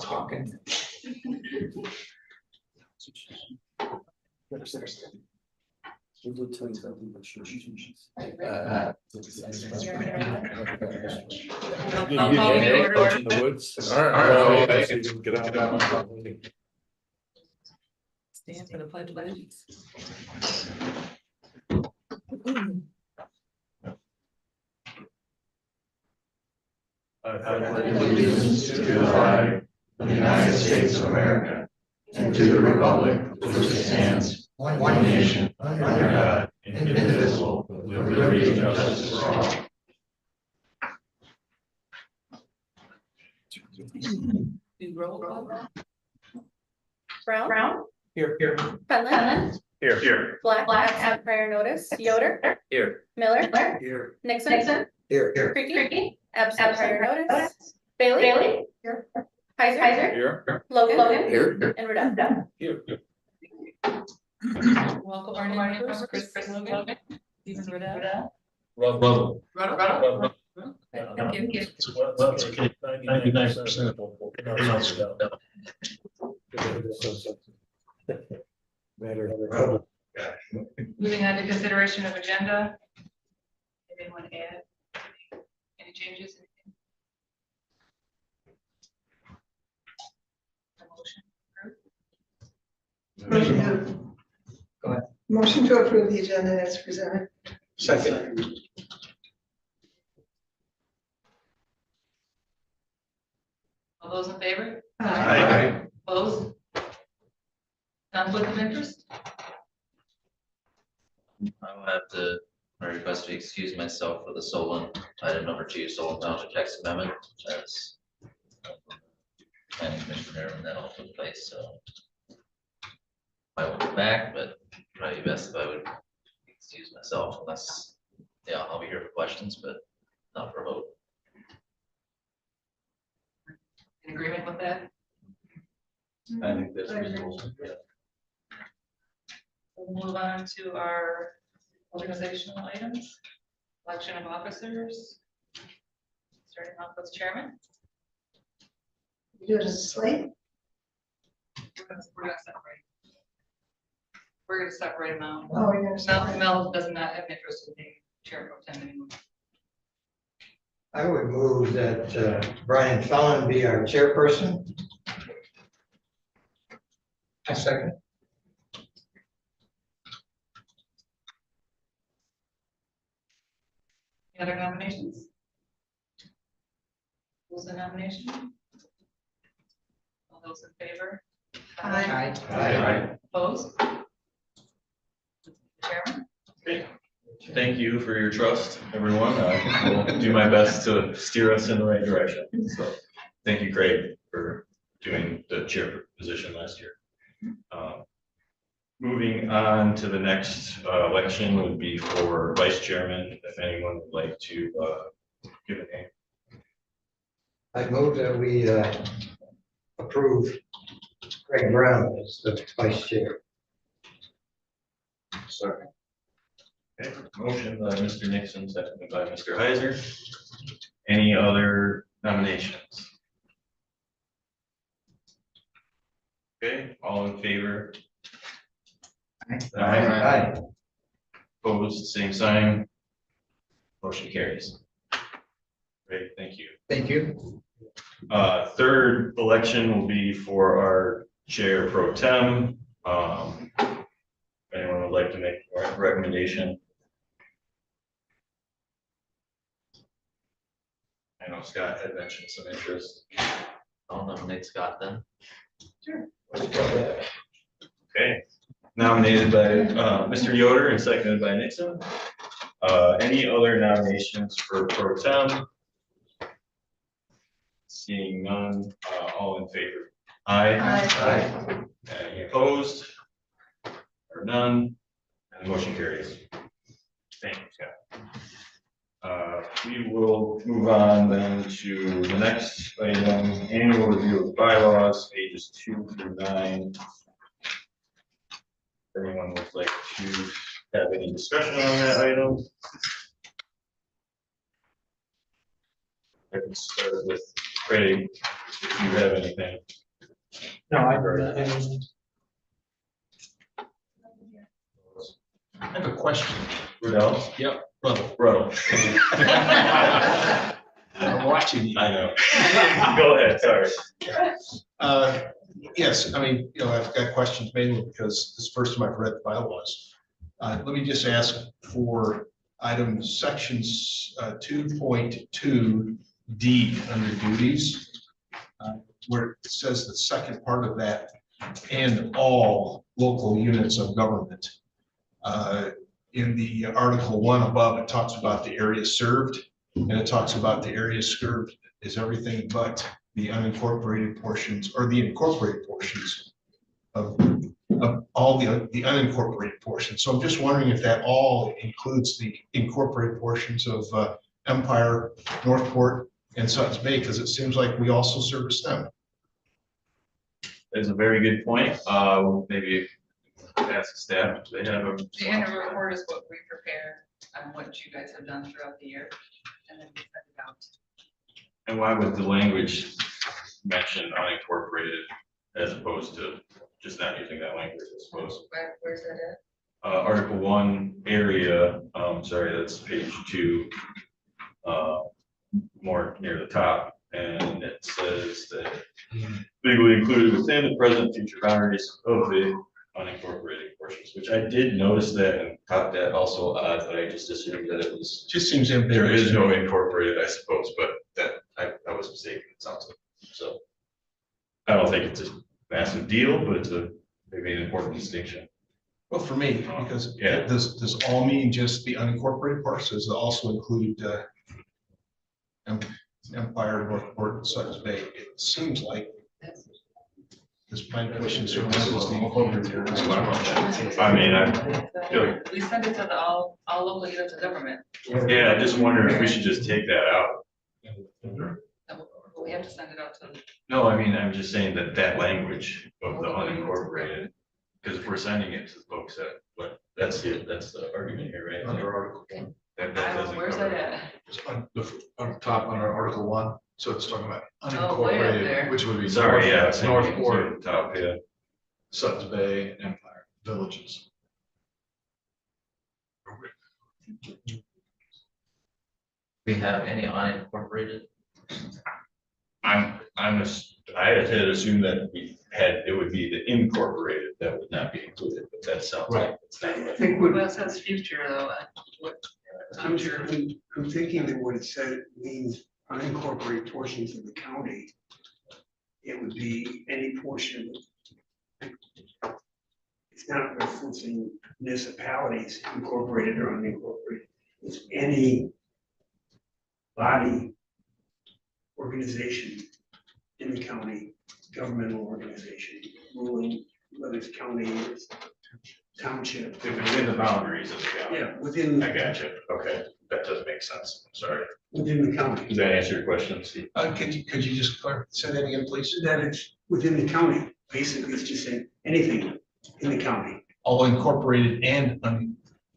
Talking. We will tell you something, but sure. In the woods. All right. Get out. Stand for the pledge of allegiance. I pledge allegiance to the flag of the United States of America and to the republic which stands one nation under God, indivisible, with liberty and justice for all. Do roll call. Brown. Here. Fenlon. Here. Black. Absent prior notice. Yoder. Here. Miller. Here. Nixon. Here. Creaky. Absent prior notice. Bailey. Here. Kaiser. Here. Logan. Here. And Redondo. Here. Welcome our new members, Chris Logan, Stephen Riddell. Rubble. Thank you. Well, it's okay. 99% Moving on to consideration of agenda. Anyone add any changes? Motion to approve the agenda as presented. Second. All those in favor? Aye. Opposed? Conflict of interest? I will have to request to excuse myself for the Solon, item number 2, Solon Township Text Amendment, as planning commissioner when that all took place, so I will go back, but probably best if I would excuse myself unless, yeah, I'll be here for questions, but not for a vote. In agreement with that? I think that's reasonable. We'll move on to our organizational items. Election of officers. Starting off with chairman. You do it as a slate? We're gonna separate. We're gonna separate them out. Oh, you're gonna Mel does not have interest in being chair pro tem anymore. I would move that Brian Fallon be our chairperson. I second. Any other nominations? Close the nomination. All those in favor? Aye. Aye. Opposed? Chairman? Great. Thank you for your trust, everyone. I will do my best to steer us in the right direction. So thank you, Craig, for doing the chair position last year. Moving on to the next election would be for vice chairman, if anyone would like to give a name. I move that we approve Craig Brown as the vice chair. Sorry. Okay, motion by Mr. Nixon, seconded by Mr. Heiser. Any other nominations? Okay, all in favor? Aye. Opposed, same sign. Motion carries. Great, thank you. Thank you. Third election will be for our chair pro tem. If anyone would like to make a recommendation. I know Scott had mentioned some interest. I'll nominate Scott then. Sure. Okay, nominated by Mr. Yoder and seconded by Nixon. Any other nominations for pro tem? Seeing none, all in favor? Aye. Aye. Any opposed? Or none? And the motion carries. Thank you, Scott. We will move on then to the next item, annual review of bylaws, pages 2 through 9. If anyone would like to have any discussion on that item. I can start with Craig, if you have anything. No, I have a question. Rudell? Yep, brother. Bro. I'm watching you. I know. Go ahead, sorry. Yes, I mean, I've got questions mainly because this is the first time I've read the bylaws. Let me just ask for item sections 2.2D under duties, where it says the second part of that, and all local units of government. In the Article 1 above, it talks about the area served, and it talks about the area served is everything but the unincorporated portions or the incorporated portions of all the unincorporated portions. So I'm just wondering if that all includes the incorporated portions of Empire, Northport, and Suttons Bay, because it seems like we also service them. That's a very good point. Maybe ask staff, they have a. The annual report is what we prepare on what you guys have done throughout the year, and then we send it out. And why would the language mention unincorporated as opposed to just not using that language, I suppose? Where's that at? Article 1 area, sorry, that's page 2, more near the top, and it says that legally included within the present future boundaries of the unincorporated portions, which I did notice that and caught that also odd, but I just assumed that it was. Just seems There ambiguous. is no incorporated, I suppose, but that, I was mistaken, it sounds like, so. I don't think it's a massive deal, but it's maybe an important distinction. Well, for me, because Yeah. does all mean just the unincorporated parts? Does it also include Empire, Northport, and Suttons Bay? It seems like this planning commission services the incorporated areas. I mean, I feel like, We send it to all local units of government. yeah, I just wonder if we should just take that out. We have to send it out to. No, I mean, I'm just saying that language of the unincorporated, because if we're sending it to the folks but that's the argument here, right? Under Article, That doesn't Where's cover that it. at? it's on top under Article 1, so it's talking about Oh, way up there. unincorporated, which would be. Sorry, yeah, it's Northport, top, yeah. Suttons Bay, Empire, villages. We have any unincorporated? I had assumed that it would be the incorporated that would not be included, but that sounds like it's not. I think what, Well, it says future though. I'm thinking that what it said means unincorporated portions of the county. It would be any portion. It's not referencing municipalities incorporated or unincorporated. It's any body, organization in the county, governmental organization, ruling, whether it's county or township. If it's in the boundaries of the county. Yeah, within, I gotcha, okay, that does make sense, I'm sorry. within the county. Does that answer your question, Steve? Could you just say that again, please? That it's within the county. Basically, it's just saying anything in the county. All incorporated and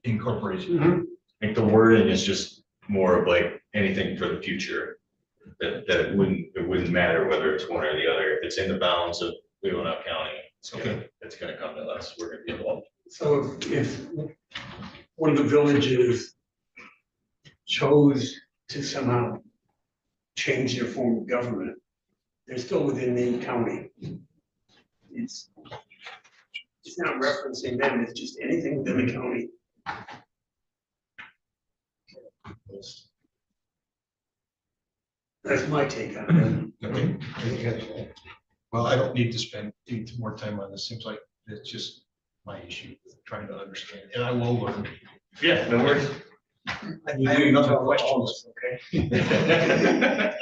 unincorporated. I think the wording is just more of like anything for the future. That it wouldn't matter whether it's one or the other, if it's in the bounds of Leelanau County, it's gonna come to us, we're gonna be involved. So if one of the villages chose to somehow change their form of government, they're still within the county. It's not referencing them, it's just anything within the county. That's my take on it. Okay. Well, I don't need to spend any more time on this. Seems like it's just my issue, trying to understand, and I will learn. Yeah, no worries. I have another question. I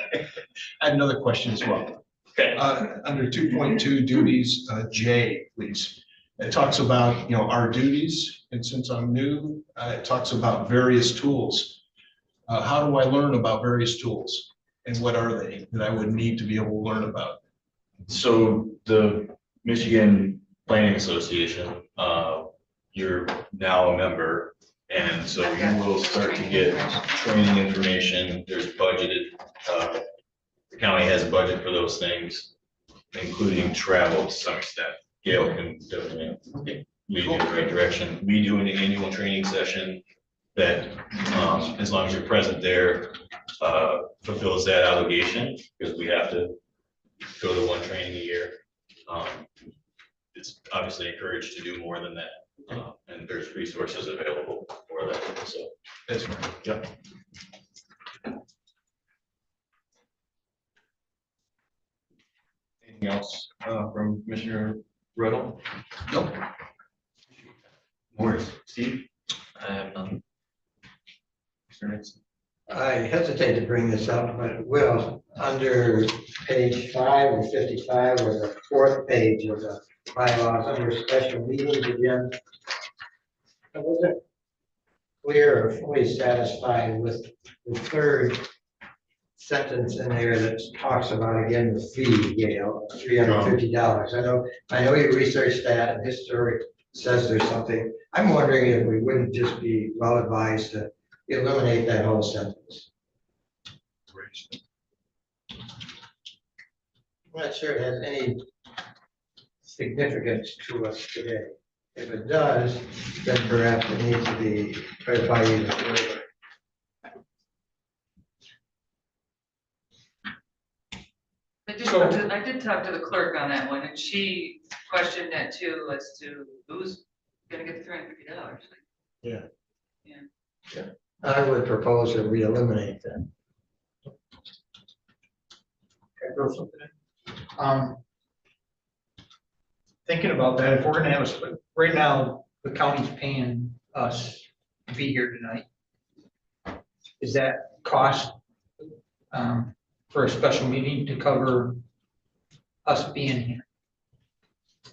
have another question as well. Okay. Under 2.2 duties, J, please. It talks about, our duties, and since I'm new, it talks about various tools. How do I learn about various tools? And what are they that I would need to be able to learn about? So the Michigan Planning Association, you're now a member, and so you will start to get training information. There's budgeted the county has a budget for those things, including travel to some extent. Gail can definitely lead you in the right direction. We do an annual training session that, as long as you're present there, fulfills that obligation, because we have to go to one training a year. It's obviously encouraged to do more than that, and there's resources available for that, so. That's right. Yep. Anything else from Commissioner Riddle? Nope. Morris, Steve? I have none. Mr. Nixon? I hesitate to bring this up, but will, under page 5 or 55, or the 4th page of the bylaws, under special meetings again, I wasn't clear or fully satisfied with the 3rd sentence in there that talks about, again, the fee, Gail, $350. I know you researched that, and history says there's something. I'm wondering if we wouldn't just be well advised to eliminate that whole sentence. I'm not sure it has any significance to us today. If it does, then perhaps it needs to be clarified even further. I did talk to the clerk on that one, and she questioned that too, as to who's gonna get the $350. Yeah. Yeah. I would propose that we eliminate that. Thinking about that, if we're gonna have a split, right now, the county's paying us to be here tonight. Is that cost, for a special meeting to cover us being here?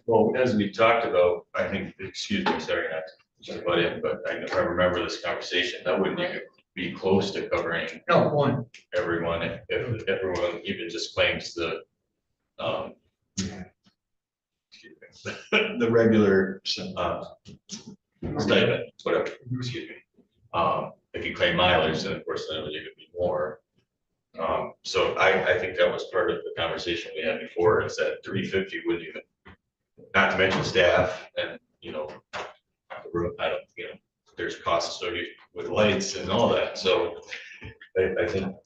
Well, as we talked about, I think, excuse me, sorry not to jump in, but I remember this conversation, that wouldn't even be close to covering No, one, everyone, if everyone even just claims the, excuse me, the regular, stipend, whatever, excuse me. If you claim mileage, then of course, then it would even be more. So I think that was part of the conversation we had before, is that 350 wouldn't even, not to mention staff and, you know, the room, I don't, you know, there's costs associated with lights and all that, so I think,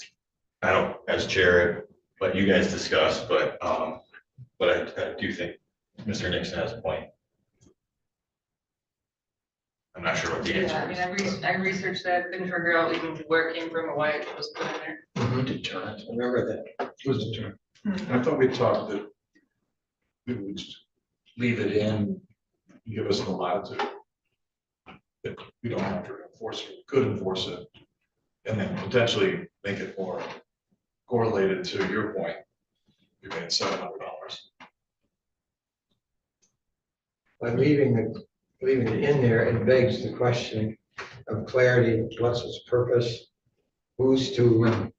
I don't, as chair, let you guys discuss, but I do think Mr. Nixon has a point. I'm not sure what the Yeah, I answer mean, is. I researched that, couldn't figure out even where it came from or why it was put in there. Deterrent. Remember that. It was deterrent. I thought we talked that we would just leave it in, give us the latitude. That we don't have to enforce it, could enforce it, and then potentially make it more correlated to your point. You made $700. By leaving it in there, it begs the question of clarity, what's its purpose? Who's to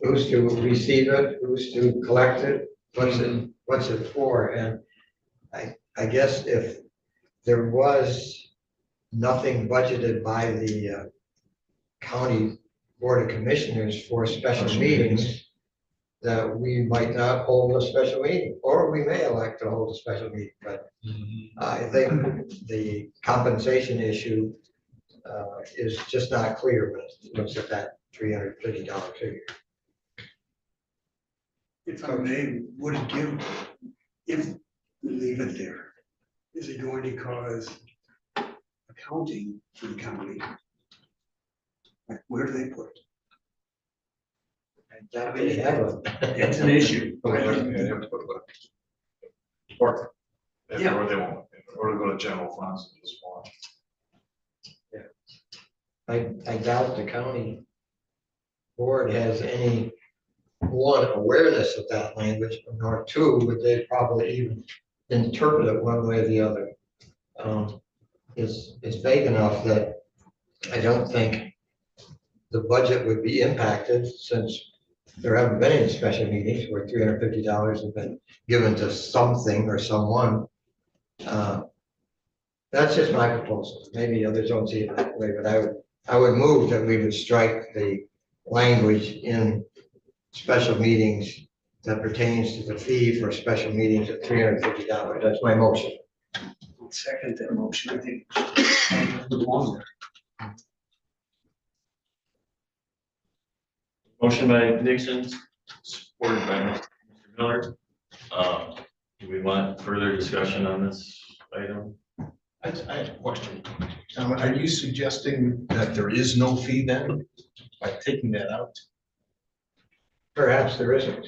receive it, who's to collect it, what's it for? And I guess if there was nothing budgeted by the county board of commissioners for special meetings, that we might not hold a special meeting, or we may elect to hold a special meeting, but I think the compensation issue is just not clear when it looks at that $350 figure. If I may, would it give, if we leave it there, is it going to cause accounting for the county? Like, where do they put it? That we have a. It's an issue. Or they won't, or to go to general funds and just want. I doubt the county board has any, one, awareness of that language, nor two, would they probably even interpret it one way or the other. It's vague enough that I don't think the budget would be impacted, since there haven't been any special meetings where $350 has been given to something or someone. That's just my proposal. Maybe others don't see it that way, but I would move that we would strike the language in special meetings that pertains to the fee for special meetings at $350. That's my motion. Second that motion, I think. Belong there. Motion by Nixon, supported by Mr. Miller. Do we want further discussion on this item? I have a question. Are you suggesting that there is no fee then by taking that out? Perhaps there isn't.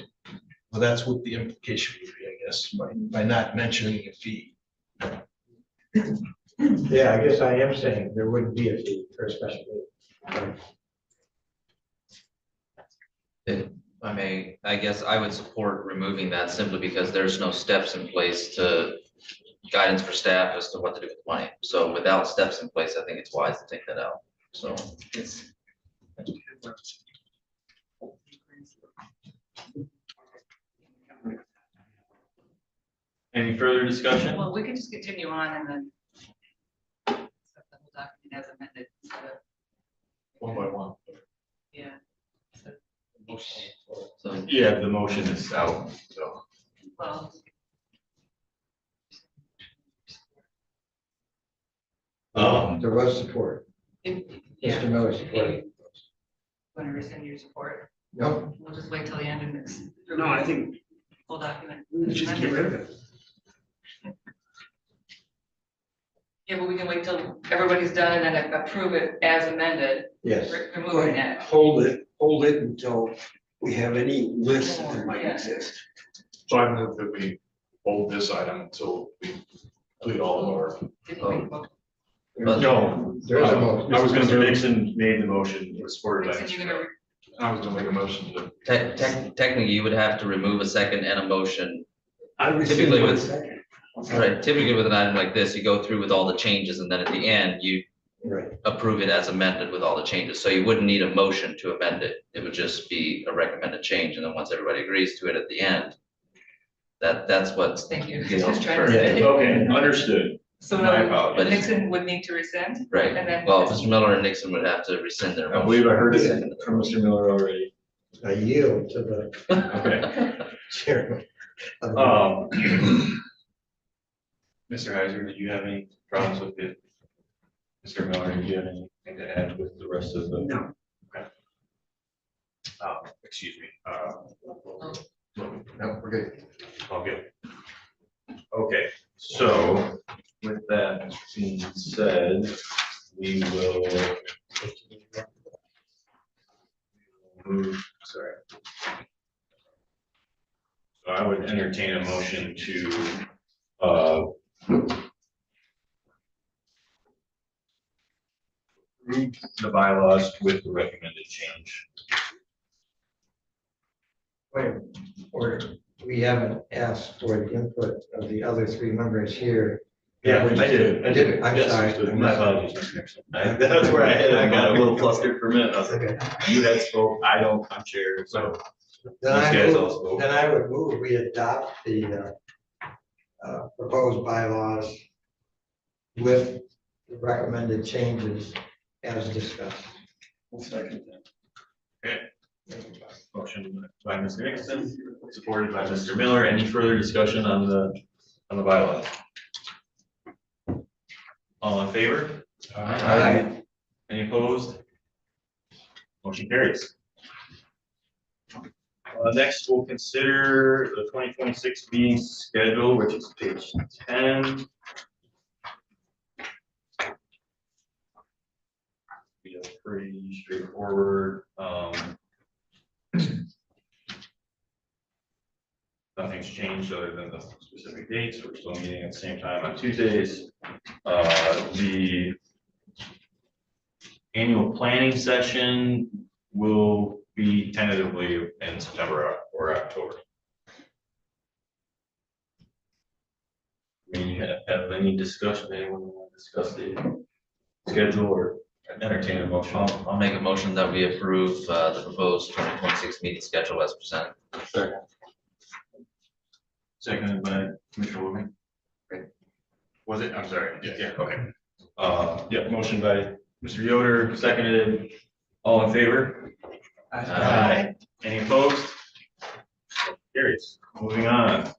Well, that's what the implication would be, I guess, by not mentioning a fee. Yeah, I guess I am saying there wouldn't be a fee for a special meeting. If I may, I guess I would support removing that simply because there's no steps in place to guidance for staff as to what to do with the money. So without steps in place, I think it's wise to take that out. So it's. Any further discussion? Well, we can just continue on and then. accept the whole document as amended instead of, One by one. yeah. So Yeah, the motion is out, so. Well, There was support. yeah. Mr. Miller supported. Want to rescind your support? No, We'll just wait till the end and it's. No, I think Full document. we just get rid of it. Yeah, but we can wait till everybody's done and then approve it as amended, yes. removing it. Hold it until we have any list that might exist. So I move that we hold this item until we complete all of our. No, There is a motion. I was gonna, Nixon made the motion, it was supported by Nixon, Mr. you're gonna Miller. I was gonna make a motion to. technically, you would have to remove a second and a motion. I rescind Typically one with- second. Right, typically with an item like this, you go through with all the changes and then at the end, you Right. approve it as amended with all the changes. So you wouldn't need a motion to amend it. It would just be a recommended change. And then once everybody agrees to it at the end, that's what's. Thank you. You know, Just trying for- to- Okay, understood. So My no, apologies. Nixon would need to rescind? Right, And then. well, Mr. Miller and Nixon would have to rescind their I motion. believe I heard it from Mr. Miller already. I yield to the Okay. chairman. Mr. Heiser, did you have any problems with it? Mr. Miller, did you have anything to add with the rest of the? No. Excuse me. No, we're good. All good. Okay, so with that being said, we will. Sorry. So I would entertain a motion to, approve the bylaws with the recommended change. Wait, or we haven't asked for the input of the other three members here. Yeah, I did. I did. I'm Yes, sorry. My apologies, Mr. Nixon. That's where I got a little flustered for a minute. I was like, Okay. you had spoke, I'm chair, so. Then These I guys all move, spoke. then I would move, we adopt the proposed bylaws with the recommended changes as discussed. Second that. Motion by Mr. Nixon, supported by Mr. Miller. Any further discussion on the bylaws? All in favor? Aye. Any opposed? Motion carries. Next, we'll consider the 2026 meeting schedule, which is page 10. Be a pretty straightforward. Nothing's changed other than the specific dates. We're still meeting at the same time on Tuesdays. The annual planning session will be tentatively in September or October. We have any discussion, anyone want to discuss the schedule or entertain a motion? I'll make a motion that we approve the proposed 2026 meeting schedule as presented. Seconded by Commissioner Woodman. Was it? I'm sorry. Yeah, okay. Yeah, motion by Mr. Yoder, seconded. All in favor? Aye. Any opposed? Carried. moving on.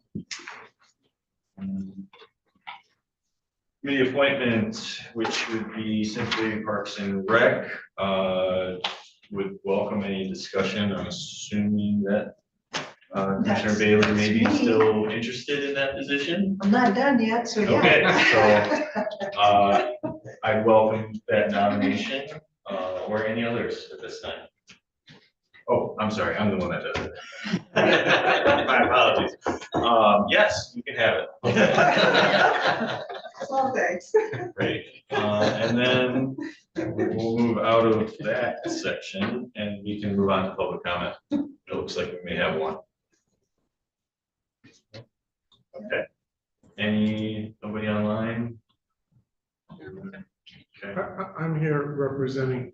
Committee appointment, which would be simply Parks and Rec, would welcome any discussion. I'm assuming that Commissioner Bailey may be still interested in that position. I'm not done yet, so yeah. Okay, so I welcome that nomination, or any others at this time. Oh, I'm sorry, I'm the one that does it. My apologies. Yes, you can have it. Well, thanks. Great, and then we'll move out of that section and we can move on to public comment. It looks like we may have one. Okay, nobody online? Okay, I'm here representing,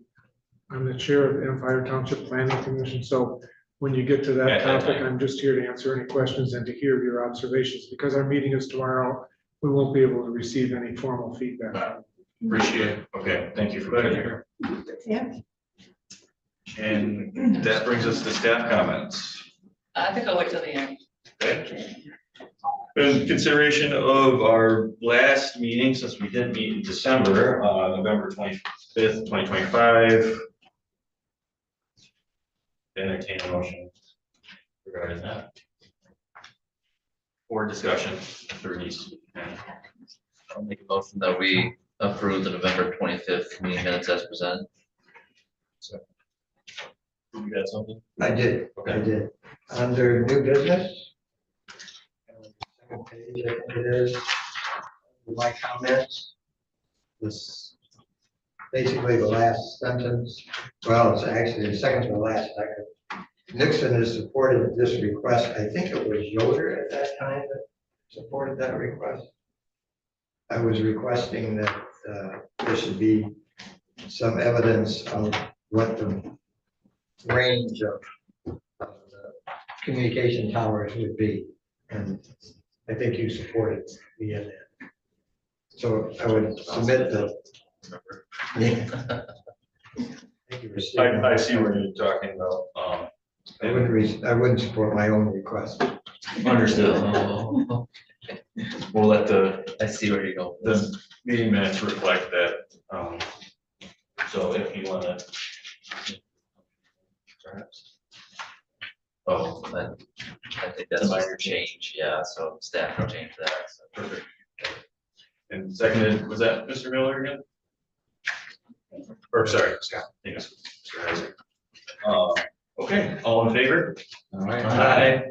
I'm the chair of the Empire Township Planning Commission, so when you get to that At that topic, time. I'm just here to answer any questions and to hear your observations. Because our meeting is tomorrow, we won't be able to receive any formal feedback. appreciate it. Okay, thank you for being here. Yeah. And that brings us to staff comments. I think I'll wait till the end. Okay. In consideration of our last meeting, since we didn't meet in December, November 25th, 2025. Entertain a motion regarding that. Or discussion, for these. I'll make a motion that we approve the November 25th meeting minutes as presented. You got something? I did, I did. Under new business. Second page, I think it is. My comments. This, basically the last sentence, well, it's actually the second to the last second. Nixon has supported this request. I think it was Yoder at that time that supported that request. I was requesting that there should be some evidence of what the range of the communication towers would be. And I think you supported me in that. So I would submit that. Yeah. Thank you for stating I that. see what you're talking about. I wouldn't support my own request. Understood. We'll let I see where you go. the meeting minutes reflect that. So if you wanna. Perhaps. Oh, I think that's a minor change, yeah, so staff will change that. So. Perfect. And seconded, was that Mr. Miller again? Or sorry, Scott. Yes, Mr. Isaac. Okay, all in favor? All right. Aye.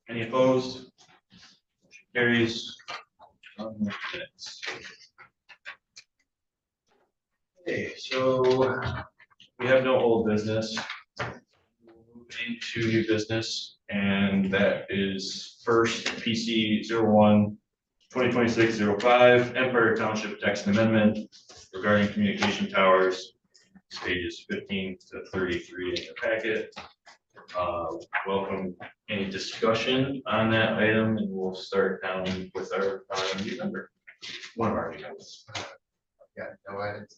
Any opposed? Motion carries. On the minutes. Okay, so we have no old business. We'll move into new business, and that is first PC 01 2026-05 Empire Township text amendment regarding communication towers. It's pages 15 to 33 in your packet. Welcome any discussion on that item, and we'll start down with our new member. One of our new members. Yeah, no, I didn't.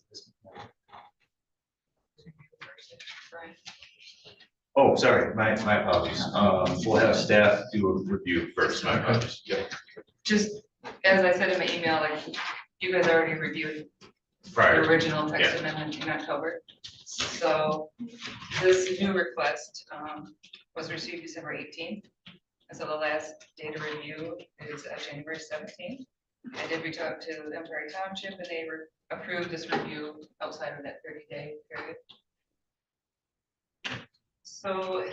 Oh, sorry, my apologies. We'll have staff do a review first. My apologies. Yep. Just, as I said in my email, like, you guys already reviewed the Prior. original text Yeah. amendment in October. So this new request was received December 18th. And so the last data review is January 17th. I did reach out to Empire Township and they approved this review outside of that 30-day period. So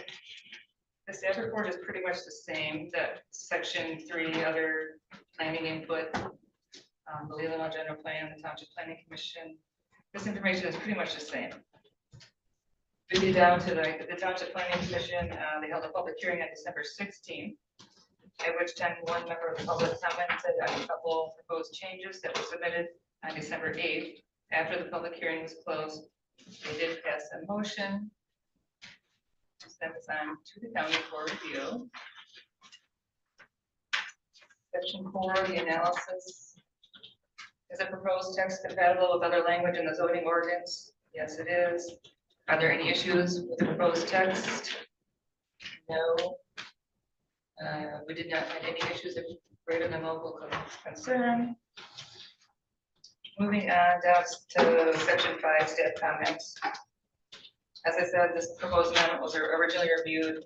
the staff report is pretty much the same, that section 3 other planning input, the Leelanau General Plan, the Township Planning Commission. This information is pretty much the same. We get down to the Township Planning Commission, they held a public hearing on December 16th, at which time one member of the public commented on a couple proposed changes that were submitted on December 8th. After the public hearing was closed, they did pass a motion to send this on to the county for review. Section 4, the analysis. Is a proposed text compatible with other language in the zoning ordinance? Yes, it is. Are there any issues with the proposed text? No. We did not find any issues of greater than local concern. Moving on down to section 5, staff comments. As I said, this proposed amendment was originally reviewed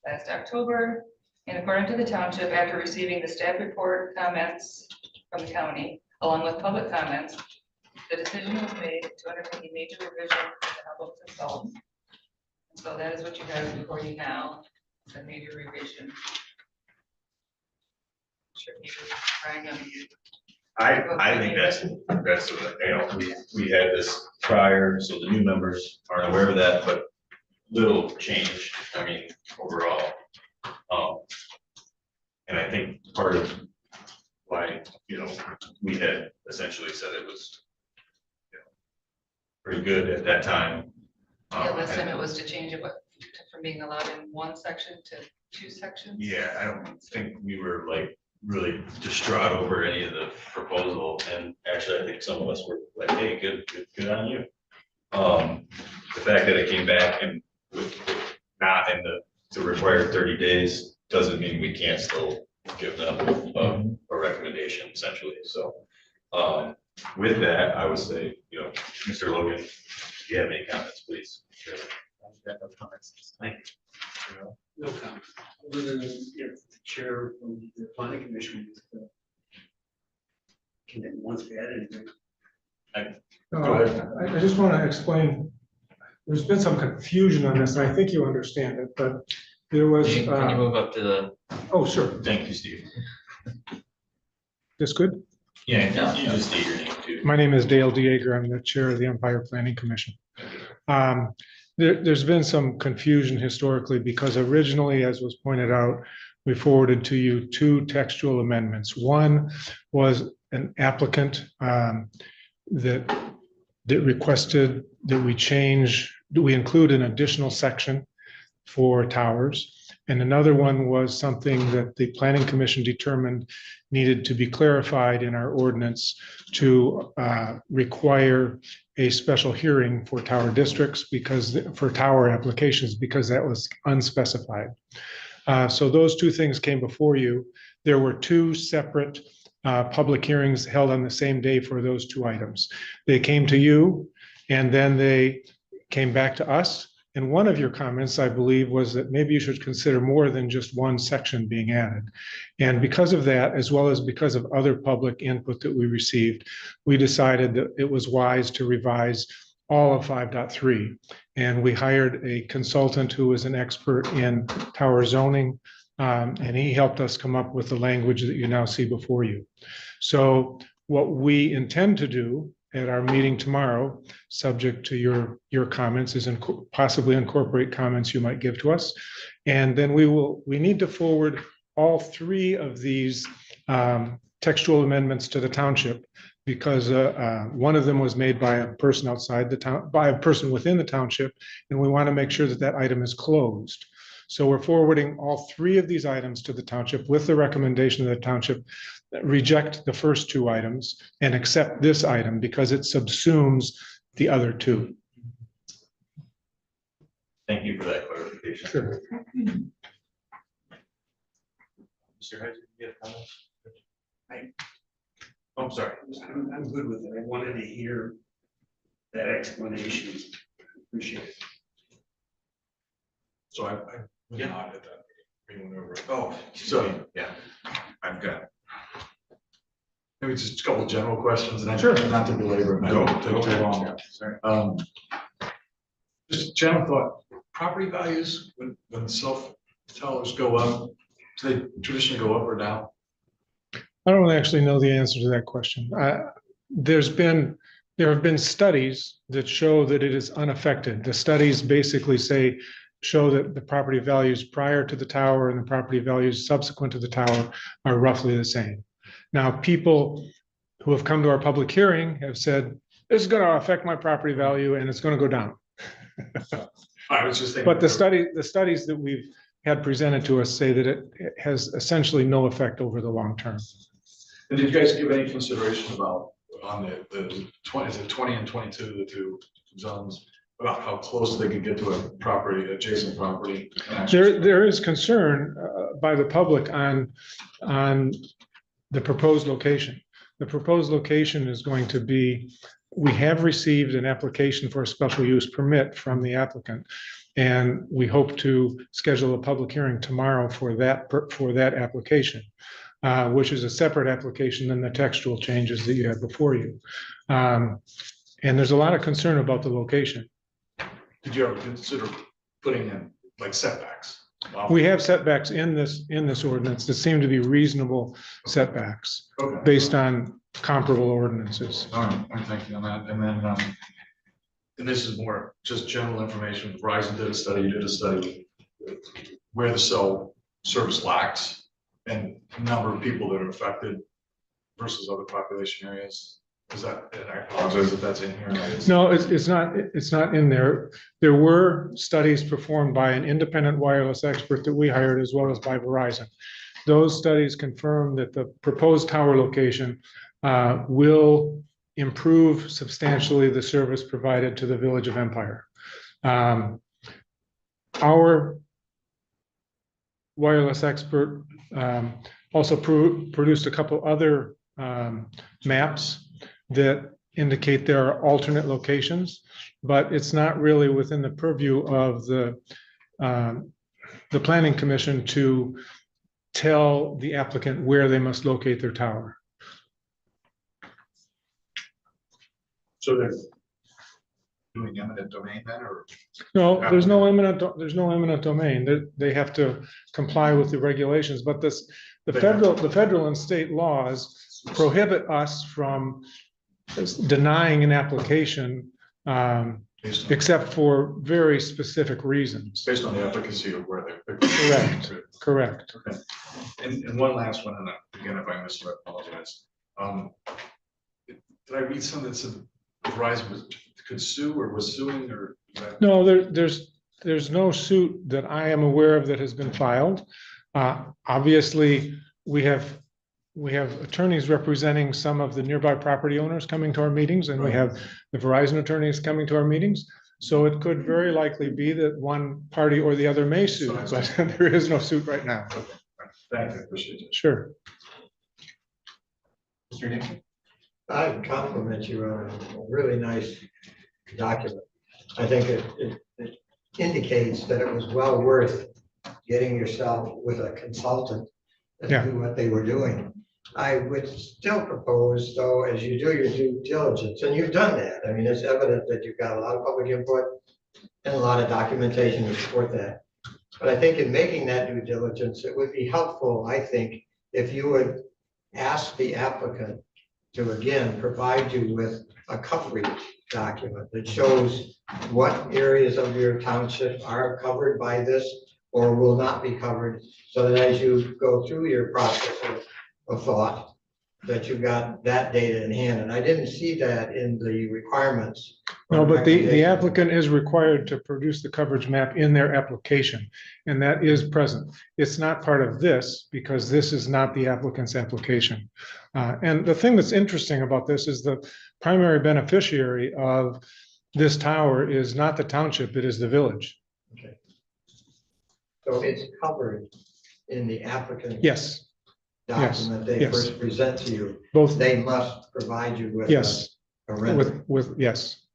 last October. And according to the township, after receiving the staff report comments from the county, along with public comments, the decision was made to undertake a major revision with the help of consultants. And so that is what you have before you now, the major revision. Sure, you Brian, you. I think that's, we had this prior, so the new members aren't aware of that, but little change, I mean, overall. And I think part of why, we had essentially said it was pretty good at that time. Yeah, last time it was to change it, from being allowed in one section to 2 sections. Yeah, I don't think we were like really distraught over any of the proposal, and actually I think some of us were like, hey, good on you. The fact that it came back and with not in the required 30 days doesn't mean we can't still give them a recommendation essentially. So with that, I would say, Mr. Logan, if you have any comments, please. Sure. No comments. Thank you. No comments, other than if the chair from the planning commission wants to add anything. No, I just want to explain, there's been some confusion on this, and I think you understand it, but there was. Can you move up to the? Oh, sure. Thank you, Steve. This good? Yeah, you just state your name too. My name is Dale Dieger. I'm the chair of the Empire Planning Commission. There's been some confusion historically because originally, as was pointed out, we forwarded to you 2 textual amendments. One was an applicant that requested that we include an additional section for towers. And another one was something that the Planning Commission determined needed to be clarified in our ordinance to require a special hearing for tower districts for tower applications, because that was unspecified. So those 2 things came before you. There were 2 separate public hearings held on the same day for those 2 items. They came to you and then they came back to us. And one of your comments, I believe, was that maybe you should consider more than just one section being added. And because of that, as well as because of other public input that we received, we decided that it was wise to revise all of 5.3. And we hired a consultant who was an expert in tower zoning, and he helped us come up with the language that you now see before you. So what we intend to do at our meeting tomorrow, subject to your comments, is possibly incorporate comments you might give to us. And then we need to forward all 3 of these textual amendments to the township, because one of them was made by a person outside the town, by a person within the township, and we want to make sure that that item is closed. So we're forwarding all 3 of these items to the township with the recommendation of the township that reject the first 2 items and accept this item because it subsumes the other 2. Thank you for that clarification. Sure. Mr. Heiser, you have comments? I'm sorry. I'm good with it. I wanted to hear that explanation. Appreciate it. So I nodded that. Meeting went over. Oh, so, yeah, I've got maybe just a couple of general questions, and Sure. not to belabor, and I don't take too long. Sorry. Just general thought, property values, when cell towers go up, do they traditionally go up or down? I don't actually know the answer to that question. There have been studies that show that it is unaffected. The studies basically show that the property values prior to the tower and the property values subsequent to the tower are roughly the same. Now, people who have come to our public hearing have said, this is going to affect my property value and it's going to go down. I was just thinking. But the studies that we've had presented to us say that it has essentially no effect over the long term. And did you guys give any consideration about on the 20, is it 20 and 22, the 2 zones, about how close they could get to a property, adjacent property? and actually- There is concern by the public on the proposed location. The proposed location is going to be, we have received an application for a special use permit from the applicant. And we hope to schedule a public hearing tomorrow for that application, which is a separate application than the textual changes that you had before you. And there's a lot of concern about the location. Did you ever consider putting in like setbacks? We have setbacks in this ordinance that seem to be reasonable setbacks Okay. based on comparable ordinances. All right, I'm thanking on that, and then, and this is more just general information, Verizon did a study, you did a study where the cell service lacks and number of people that are affected versus other population areas. Is that, and I apologize if that's in here. No, it's not in there. There were studies performed by an independent wireless expert that we hired as well as by Verizon. Those studies confirm that the proposed tower location will improve substantially the service provided to the Village of Empire. Our wireless expert also produced a couple other maps that indicate there are alternate locations, but it's not really within the purview of the Planning Commission to tell the applicant where they must locate their tower. So they're doing eminent domain then, or? No, there's no eminent domain. They have to comply with the regulations, but the federal and state laws prohibit us from denying an application except for very specific reasons. Based on the efficacy of where they're. Correct. Okay. And one last one, and again, if I missed it, I apologize. Did I read something that said Verizon could sue or was suing or? No, there's no suit that I am aware of that has been filed. Obviously, we have attorneys representing some of the nearby property owners coming to our meetings, and we have the Verizon attorneys coming to our meetings. So it could very likely be that one party or the other may sue, but there is no suit right now. Thank you, appreciate it. Sure. Mr. Nixon? I compliment you on a really nice document. I think it indicates that it was well worth getting yourself with a consultant and do what they were doing. I would still propose, though, as you do your due diligence, and you've done that. I mean, it's evident that you've got a lot of public input and a lot of documentation to support that. But I think in making that due diligence, it would be helpful, I think, if you would ask the applicant to, again, provide you with a coverage document that shows what areas of your township are covered by this or will not be covered, so that as you go through your process of thought, that you've got that data in hand. And I didn't see that in the requirements. No, but the applicant is required to produce the coverage map in their application, and that is present. It's not part of this because this is not the applicant's application. And the thing that's interesting about this is the primary beneficiary of this tower is not the township, it is the village. Okay. So it's covered in the applicant. Yes. Document they Yes. first present to you. Both. They must provide you with. Yes. A rendering. Yes.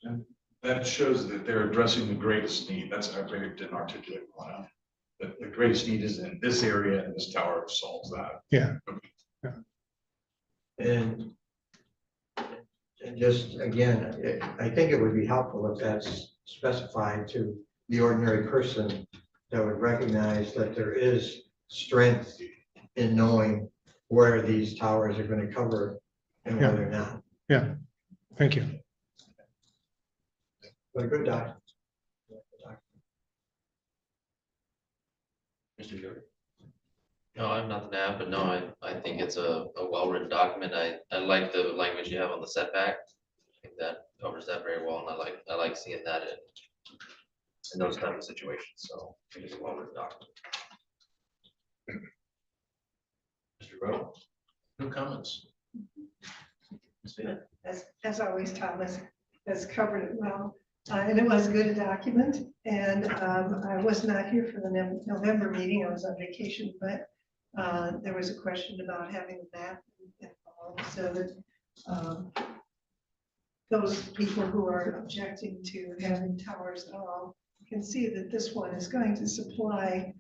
And that shows that they're addressing the greatest need. That's, I maybe didn't articulate one out. That the greatest need is in this area and this tower solves that. Yeah. And just, again, I think it would be helpful if that's specified to the ordinary person that would recognize that there is strength in knowing where these towers are going to cover and where they're not. Yeah. Thank you. But a good document. Mr. Jordan? No, I have nothing to add, but no, I think it's a well-written document. I like the language you have on the setback. I think that covers that very well, and I like seeing that in those kind of situations, so I think it's a well-written document. Mr. Rowe? No comments. Ms. Bennett? As always, Thomas, has covered it well. And it was a good document, and I was not here for the November meeting, I was on vacation, but there was a question about having that involved, so that those people who are objecting to having towers at all can see that this one is going to supply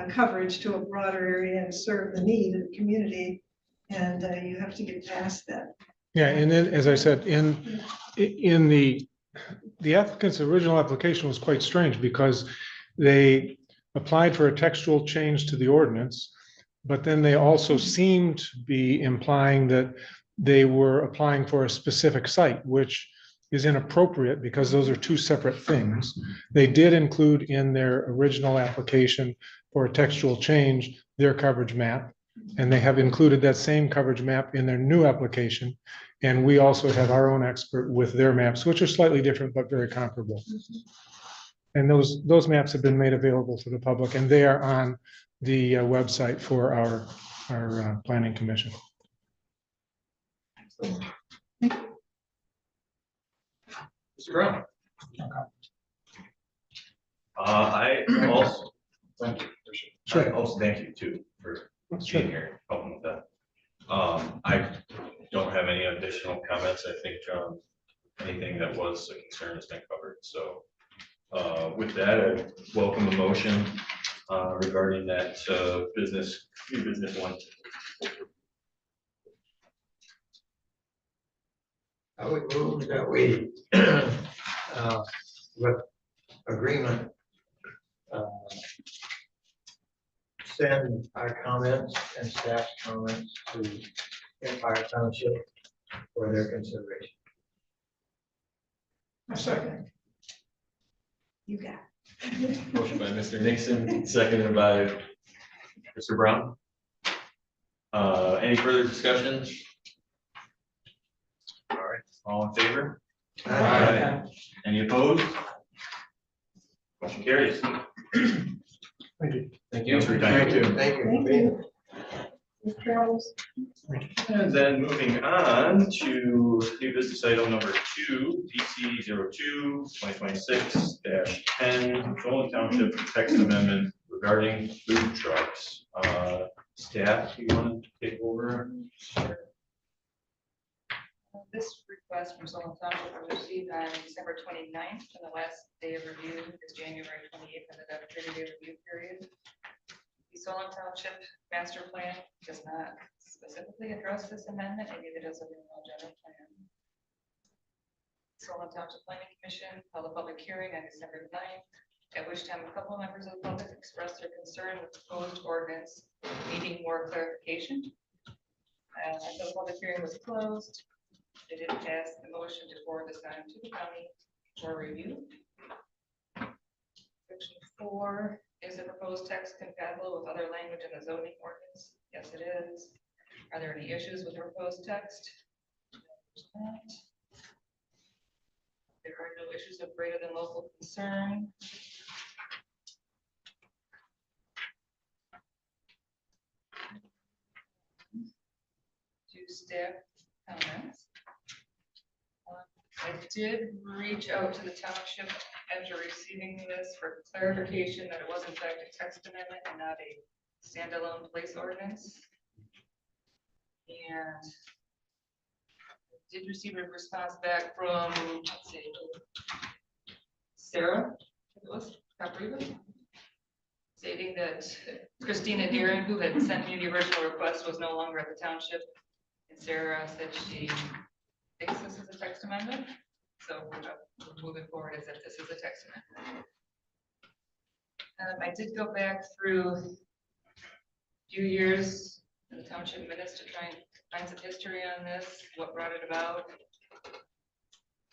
coverage to a broader area and serve the need of the community, and you have to get past that. Yeah, and then, as I said, in the applicant's original application was quite strange because they applied for a textual change to the ordinance, but then they also seemed to be implying that they were applying for a specific site, which is inappropriate because those are two separate things. They did include in their original application for a textual change, their coverage map, and they have included that same coverage map in their new application. And we also have our own expert with their maps, which are slightly different, but very comparable. And those maps have been made available to the public, and they are on the website for our planning commission. Mr. Brown? I also, thank you. I also thank you too for being here, helping with that. I don't have any additional comments. I think anything that was a concern has been covered. So with that, I welcome the motion regarding that new business one. I would move that we, with agreement, send our comments and staff's comments to Empire Township for their consideration. A second. You got it. Motion by Mr. Nixon, seconded by Mr. Brown. Any further discussion? All right, all in favor? Aye. Any opposed? Motion carries. Thank you. Thank you for your time. Thank you. Thank Thank you. you. Ms. Charles. And then moving on to new business item number 2, PC 02/2026-10, Shoreland Township text amendment regarding food trucks. Staff, you want to take over? This request from Solon Township was received on December 29th, and the last day of review is January 28th, and the 30-day review period. The Solon Township Master Plan does not specifically address this amendment, and neither does the Leelanau General Plan. Solon Township Planning Commission held a public hearing on December 9th, at which time a couple of members of the public expressed their concern with the proposed ordinance needing more clarification. Until the public hearing was closed, they did pass the motion to forward this on to the county for review. Section 4, is the proposed text compatible with other language in the zoning ordinance? Yes, it is. Are there any issues with the proposed text? There's not. There are no issues of greater than local concern. To staff comments. I did reach out to the township after receiving this for clarification that it was in fact a text amendment and not a standalone place ordinance. And I did receive a response back from, let's see, Sarah, it was Capriva, stating that Christina Deering, who had sent me the original request, was no longer at the township. And Sarah said she thinks this is a text amendment. So we're moving forward as if this is a text amendment. I did go back through a few years in the township minutes to try and find some history on this, what brought it about.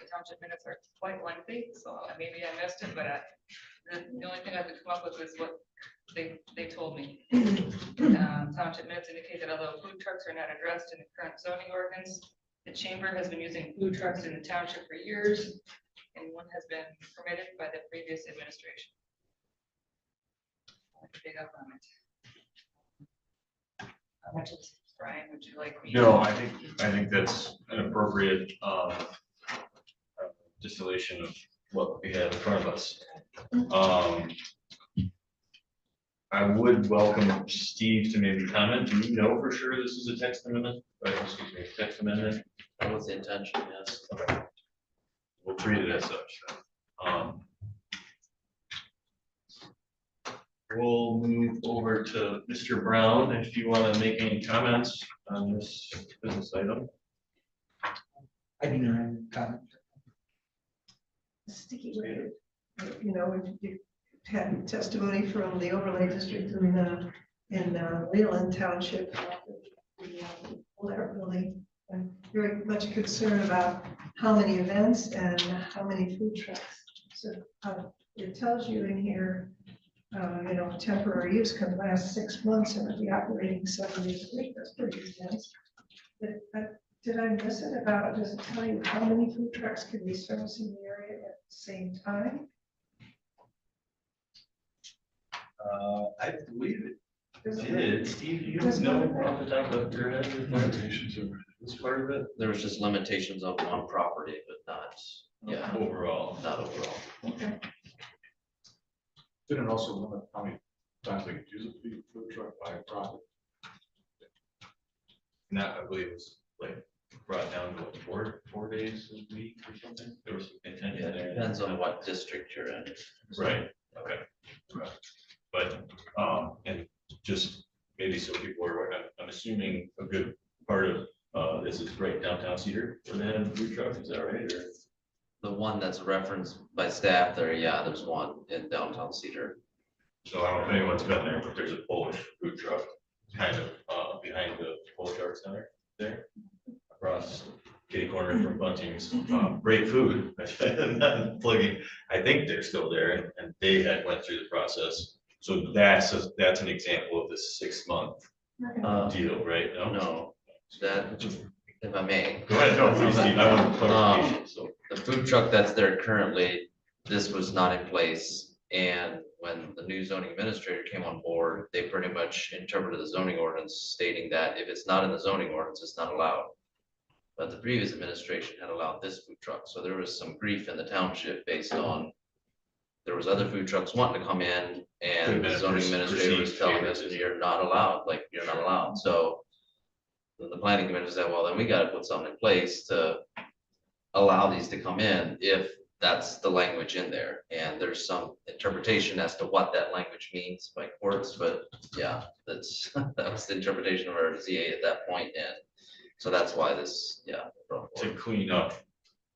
The township minutes are quite lengthy, so maybe I missed it, but the only thing I could come up with is what they told me. Township minutes indicate that although food trucks are not addressed in the current zoning ordinance, the chamber has been using food trucks in the township for years, and one has been permitted by the previous administration. Big up on it. How much is, Brian, would you like me? No, I think that's an appropriate distillation of what we have in front of us. I would welcome Steve to maybe comment. Do you know for sure this is a text amendment? Excuse me, text amendment? That was the intention, yes. Okay. We'll treat it as such. We'll move over to Mr. Brown if you want to make any comments on this business item. I do not have any comment. Sticky wicket. You know, you had testimony from the overlay district in Leland Township. Really, I'm very much concerned about how many events and how many food trucks. So it tells you in here, you know, temporary use can last 6 months and it'll be operating 7 days a week. That's pretty intense. But did I miss it about, does it tell you how many food trucks can be servicing the area at the same time? I believe it Does it- did. Steve, do you Does it know matter? off the top of your head? Limitations of This part of it? There was just limitations of one property, but not, yeah, Overall. not overall. Didn't it also limit how many times they could use a food truck by a profit. Not, I believe it was like brought down to what, four days a week or something. There was some Yeah, intention it there. depends on what district you're in. Right, okay. But, and just maybe so people are, aware, I'm assuming a good part of this is right downtown Cedar for that and food truck, is that right? Or? The one that's referenced by staff there, yeah, there's one in downtown Cedar. So I don't know if anyone's been there, but there's a Polish food truck kind of behind the Polish Art Center there. Across kitty corner from Bunting's, great food. I'm not plugging. I think they're still there and they had went through the process. So that's an example of the 6-month deal, right? No, that, if I may. Go ahead, no, please, Steve, I want clarification, so. The food truck that's there currently, this was not in place. And when the new zoning administrator came on board, they pretty much interpreted the zoning ordinance stating that if it's not in the zoning ordinance, it's not allowed. But the previous administration had allowed this food truck, so there was some grief in the township based on. There was other food trucks wanting to come in and the zoning administrator was telling us, you're not allowed, like, you're not allowed, so. The planning commission said, well, then we gotta put something in place to allow these to come in if that's the language in there. And there's some interpretation as to what that language means by courts, but yeah, that's, that was the interpretation of our ZA at that point, and so that's why this, yeah. To clean up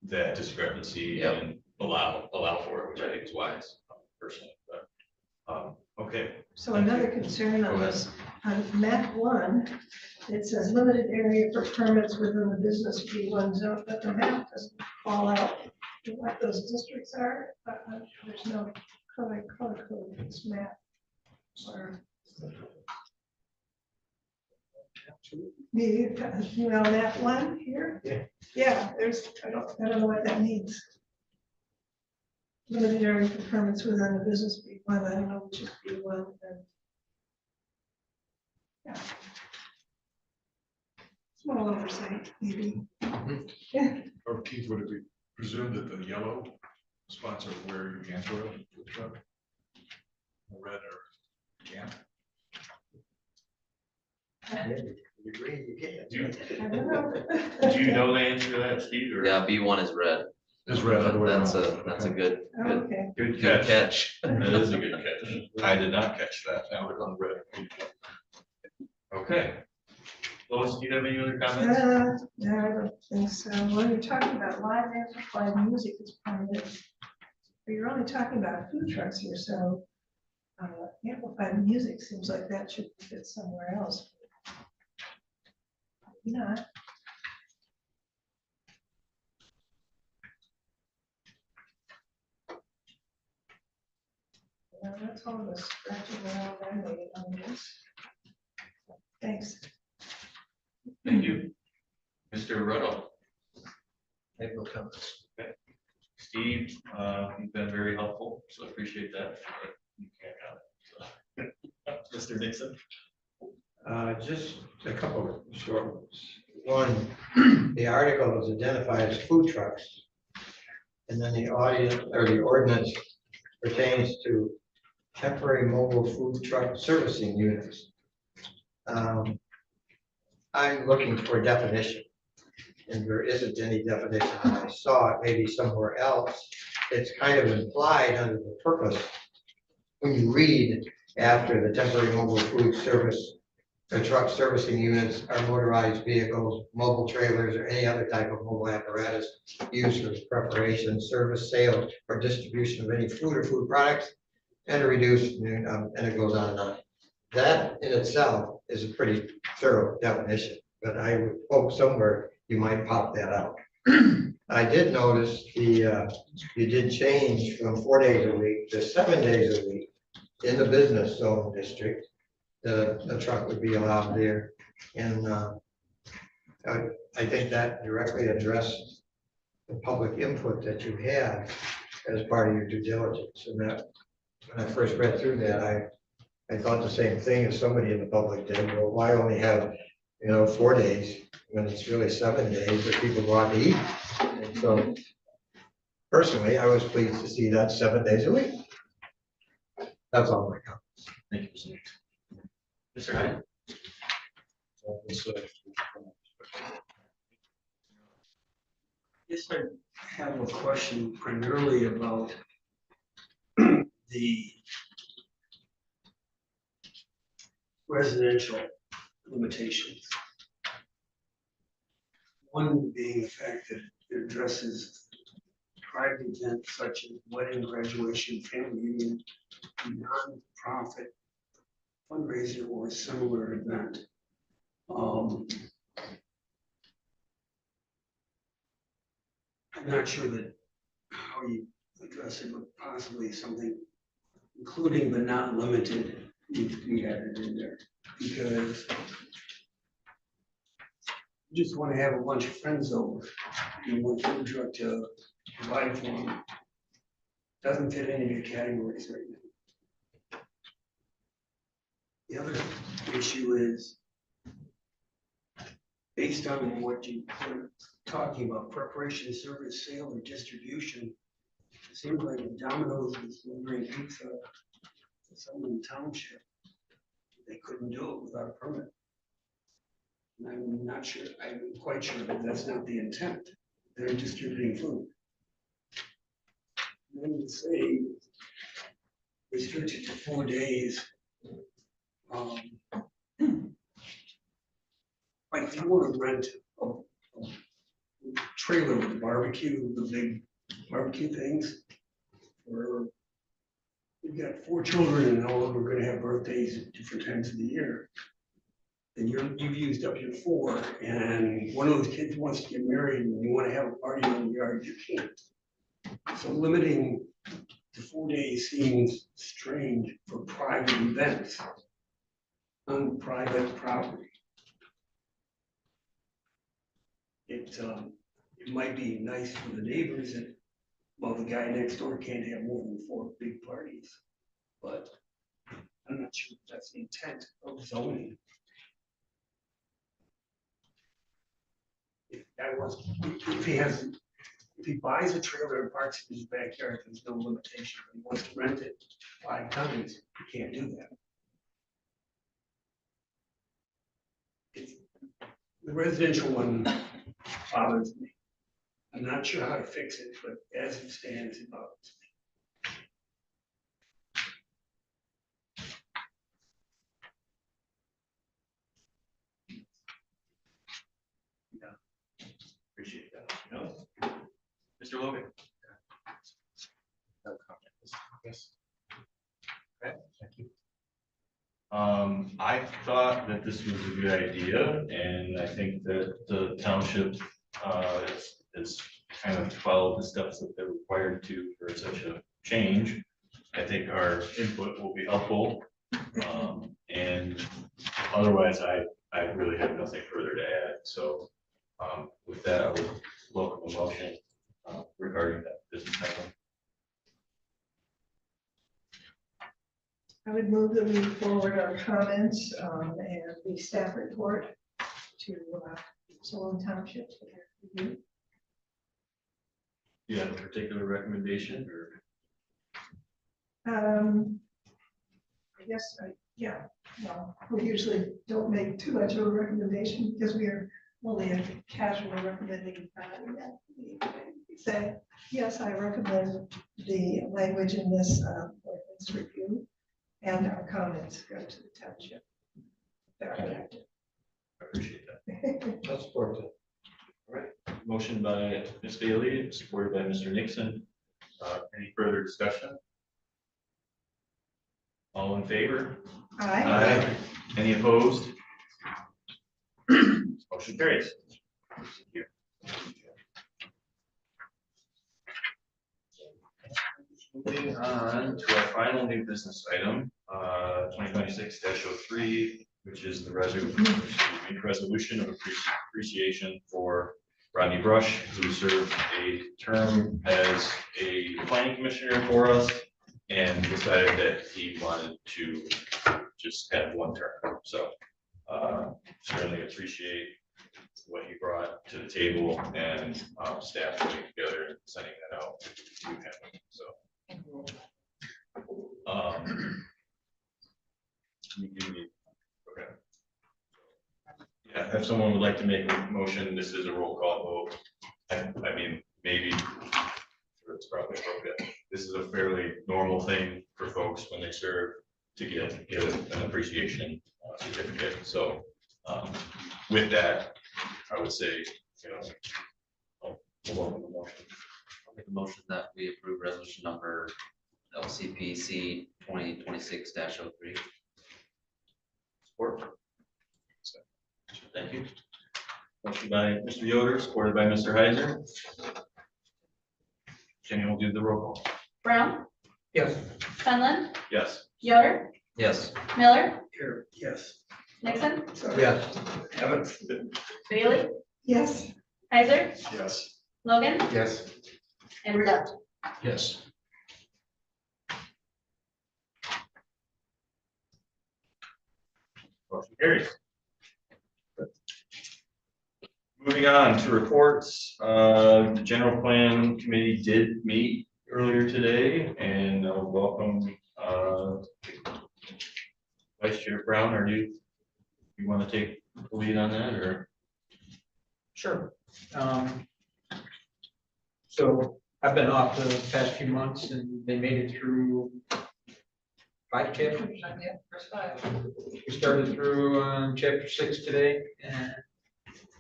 that discrepancy Yep. and allow for it, which I think is wise personally, but, okay. So another concern Go on ahead. this, on map 1, it says limited area for permits within the business B1 zone, but the map doesn't call out what those districts are. There's no color code in this map. Or, you know, map 1 here? Yeah. Yeah, there's, I don't know what that means. Limited area for permits within the business B1, I don't know which is B1. Yeah. Small oversight, maybe. Or Keith, would it be presumed that the yellow spots are where you can't put a truck? The red or can't? You agree, you can't. Do you, I don't know. do you know the answer to that, Steve, or? Yeah, B1 is red. It's red. other way That's around. a Okay. good Okay. Good good catch. catch. That is a good catch. I did not catch that. Now we're on red. Okay. Lois, do you have any other comments? No, I don't think so. When you're talking about live amplified music is permitted, but you're only talking about food trucks here, so amplified music seems like that should fit somewhere else. Maybe not. Well, that's all the scratching around I made on this. Thanks. Thank you. Mr. Ruddle, Make no comments. Steve, you've been very helpful, so I appreciate that. You can't comment. So. Mr. Nixon? Just a couple of short ones. One, the article is identified as food trucks. And then the audience, or the ordinance pertains to temporary mobile food truck servicing units. I'm looking for a definition, and there isn't any definition. I saw it maybe somewhere else. It's kind of implied under the purpose. When you read after the temporary mobile food service, the truck servicing units are motorized vehicles, mobile trailers, or any other type of mobile apparatus used for preparation, service, sale, or distribution of any food or food products, and to reduce, and it goes on and on. That in itself is a pretty thorough definition, but I would hope somewhere you might pop that out. I did notice you did change from 4 days a week to 7 days a week in the business zone district. The truck would be allowed there, and I think that directly addressed the public input that you had as part of your due diligence. And that, when I first read through that, I thought the same thing as somebody in the public did. Well, why only have, 4 days when it's really 7 days that people go out to eat? And so personally, I was pleased to see that 7 days a week. That's all my comments. Thank you, Mr. Hyde. Yes, I have a question primarily about the residential limitations. One being the fact that it addresses private events such as wedding, graduation, family reunion, non-profit fundraiser or similar event. I'm not sure that how you address it, but possibly something including but not limited needs to be added in there, because you just want to have a bunch of friends over and want food truck to provide for them. Doesn't fit any of your categories right now. The other issue is based on what you were talking about, preparation, service, sale, or distribution. It seems like if Domino's was delivering pizza to someone in township, they couldn't do it without a permit. And I'm not sure, I'm quite sure that that's not the intent. They're distributing food. And then you say restricted to 4 days. Like if you want to rent a trailer with a barbecue, the big barbecue things, or you've got 4 children and all of them are going to have birthdays at different times of the year, then you've used up your 4, and one of those kids wants to get married and you want to have a party in the yard, you can't. So limiting to 4 days seems strange for private events on private property. It might be nice for the neighbors that, well, the guy next door can't have more than 4 big parties, but I'm not sure if that's the intent of zoning. If he buys a trailer and parks in his backyard, there's no limitation. If he wants to rent it 5 times, he can't do that. The residential one bothers me. I'm not sure how to fix it, but as it stands, it bothers me. Yeah, appreciate that. No? Mr. Logan? Yes. Okay, thank you. I thought that this was a good idea, and I think that the township is kind of followed the steps that they're required to for such a change. I think our input will be helpful, and otherwise, I really have nothing further to add. So, with that, I would welcome a motion regarding that business item. I would move that we forward our comments and the staff report to Solon Township for their review. Do you have a particular recommendation or? I guess, yeah, well, we usually don't make too much of a recommendation because we are only a casual recommending. We say, yes, I recommend the language in this ordinance review and our comments go to the township. They're elected. I appreciate that. I'll support that. All right, motion by Ms. Bailey, supported by Mr. Nixon. Any further discussion? All in favor? Aye. Any opposed? Motion carries. Thank you. Moving on to our final new business item, 2026-03, which is the resolution of appreciation for Rodney Brush, who served a term as a planning commissioner for us and decided that he wanted to just have one term. So certainly appreciate what he brought to the table and staff putting together and sending that out to him. So okay. Yeah, if someone would like to make a motion, this is a roll call vote. I mean, maybe it's probably appropriate. This is a fairly normal thing for folks when they serve to get an appreciation certificate. So with that, I would say, you know, we'll open the motion. I'll make a motion that we approve resolution number LCPC 2026-03. Support. Thank you. Motion by Mr. Yoder, supported by Mr. Heiser. Jenny will do the roll call. Brown, Yes. Conlon, Yes. Yoder, Yes. Miller, Here, yes. Nixon, Yes. Bailey, Yes. Heiser, Yes. Logan, Yes. and Ruda. Yes. Motion carries. Moving on to reports, the general plan committee did meet earlier today, and I'll welcome Vice Chair Brown. Are you want to take the lead on that, or? Sure. So I've been off the past few months and they made it through 5 chapters. Yeah, first 5. We started through chapter 6 today and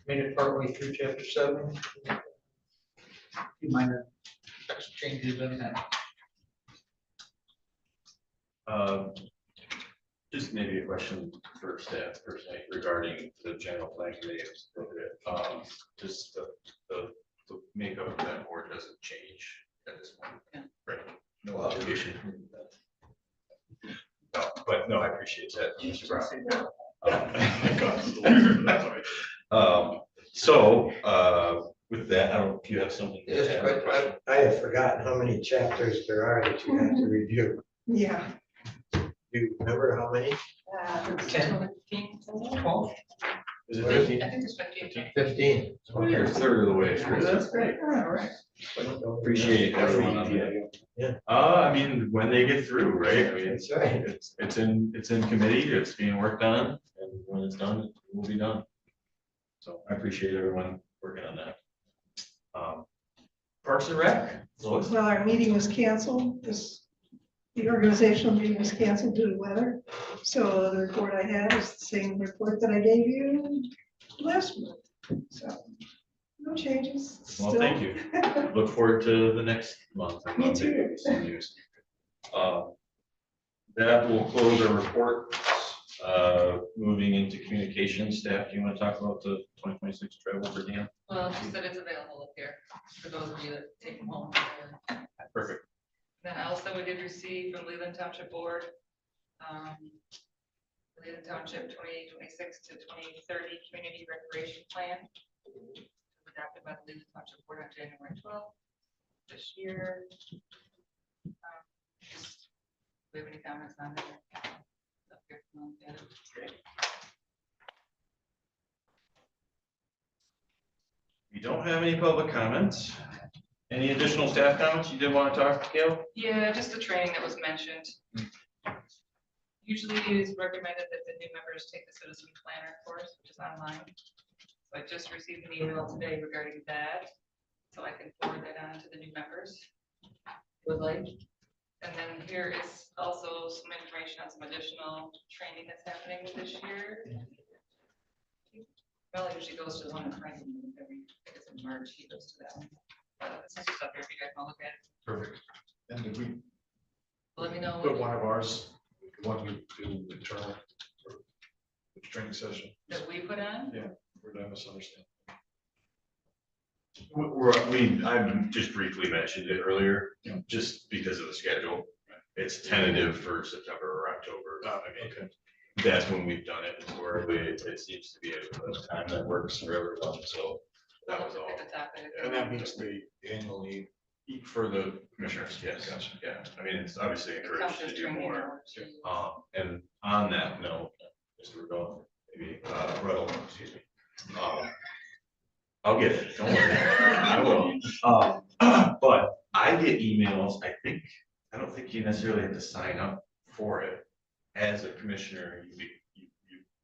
made it partway through chapter 7. Few minor text changes in that. Just maybe a question for staff personally regarding the general plan committee. Just the makeup of that board doesn't change at this point. Yeah. Right. No obligation. No, but no, I appreciate that, Mr. Brown. So with that, I don't know if you have something. to Yes, add. but I have forgotten how many chapters there are that you have to review. Yeah. Do you remember how many? 10, 12. Is it What is 15? I think it's 15. 15. Oh, you're a third of the way through. That's great. All right. Appreciate everyone on that. Yeah. I mean, when they get through, right? I mean, That's right. it's in committee, it's being worked on, and when it's done, it will be done. So I appreciate everyone working on that. Parks and Rec. Lois? Well, our meeting was canceled. The organizational meeting was canceled due to weather. So the report I have is the same report that I gave you last month. So no changes. Well, Still- thank you. Look forward to the next month. and Me Monday, too. some news. That will close our report. Moving into communication, staff, do you want to talk about the 2026 travel for Dan? Well, she said it's available up here for those of you that take them home. Perfect. Then also we did receive from Leland Township Board, Leland Township 2026 to 2030 Community Recreation Plan, adopted by the Leland Township Board on January 12th this year. Do we have any comments on that? Up here, yeah, that's great. We don't have any public comments. Any additional staff comments you did want to talk, Gail? Yeah, just the training that was mentioned. Usually it is recommended that the new members take the citizen planner course, which is online. So I just received an email today regarding that, so I can forward that on to the new members. Would like. And then here is also some information on some additional training that's happening this year. Well, it usually goes to the one in Franklin every, I guess in March, he goes to that one. This is just up here if you guys want to look at it. Perfect. And did we Let me know put one of ours, the one we do internal for the training session? that we put on. Yeah, or did I misunderstand? I just briefly mentioned it earlier, just because of the schedule. It's tentative for September or October. I mean, Okay. that's when we've done it historically. It seems to be a time that works for everyone, so that was all. At the top of it. And that meets the annual need. For the commissioners, yes, Gotcha. yeah. I mean, it's obviously It encouraged counts to as do training more. hours, too. And on that note, Mr. Rebel, maybe, Ruddle, excuse me. I'll get it, don't worry, I will. But I get emails, I don't think you necessarily have to sign up for it. As a commissioner, you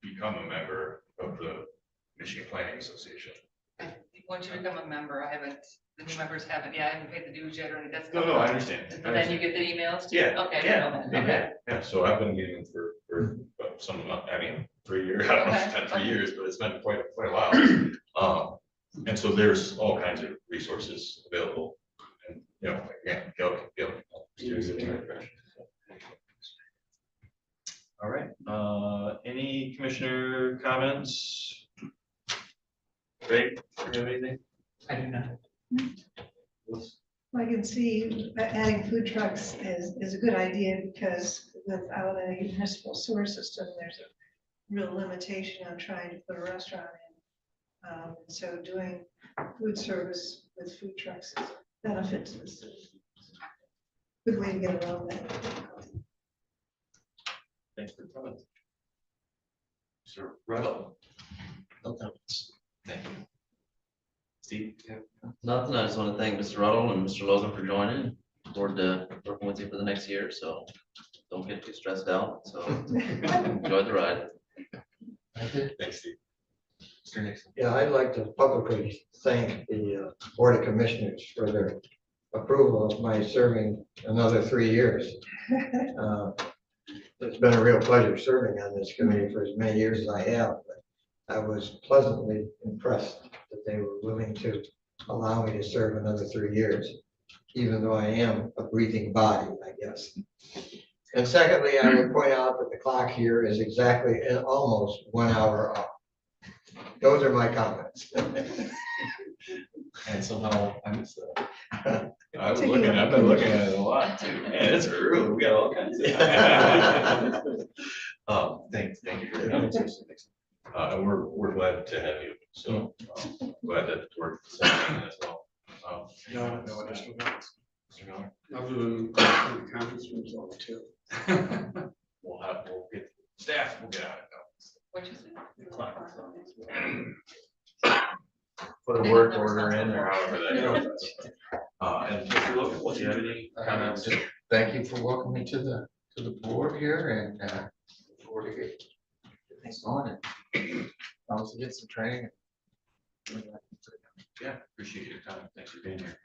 become a member of the Michigan Planning Association. Once you become a member, the new members haven't, I haven't paid the dues yet or anything. That's No, I understand. But then you get the emails too? Yeah, Okay. I yeah, know that. Okay. yeah, so I've been getting them for some, 3 years, I don't know if it's been Okay. 3 years, but it's been quite a while. And so there's all kinds of resources available, and, again, go. All right, any commissioner comments? Greg, do you have anything? I do not. I can see adding food trucks is a good idea because without a municipal sewer system, there's a real limitation on trying to put a restaurant in. So doing food service with food trucks is a benefit to the city. Good way to get around that. Thanks for coming. Sir Ruddle. No comments. Thank you. Steve? Nothing, I just want to thank Mr. Ruddle and Mr. Logan for joining. Look forward to working with you for the next year, so don't get too stressed out, so enjoy the ride. Thanks, Steve. Mr. Nixon. Yeah, I'd like to publicly thank the Board of Commissioners for their approval of my serving another 3 years. It's been a real pleasure serving on this committee for as many years as I have, but I was pleasantly impressed that they were willing to allow me to serve another 3 years, even though I am a breathing body, I guess. And secondly, I would point out that the clock here is exactly almost 1 hour off. Those are my comments. And somehow I missed that. I've been looking at it a lot too. Man, it's early. We got all kinds of. Thank you for your comments, Mr. Nixon. And we're glad to have you. So glad that worked as well. No additional comments. Mr. Miller? Other than the conference rooms all too. We'll get staff. We'll get out of it. What'd you say? Put a work order in or however that goes. And Mr. Logan, what do you have any comments? Just thank you for welcoming me to the board here and look forward to get things on and also get some training. Yeah, appreciate your time. Thanks for being here.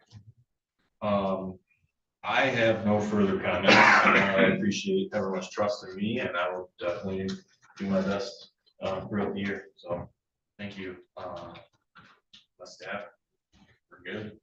I have no further comments. I appreciate everyone's trust in me, and I will definitely do my best throughout the year. So, thank you. My staff, we're good.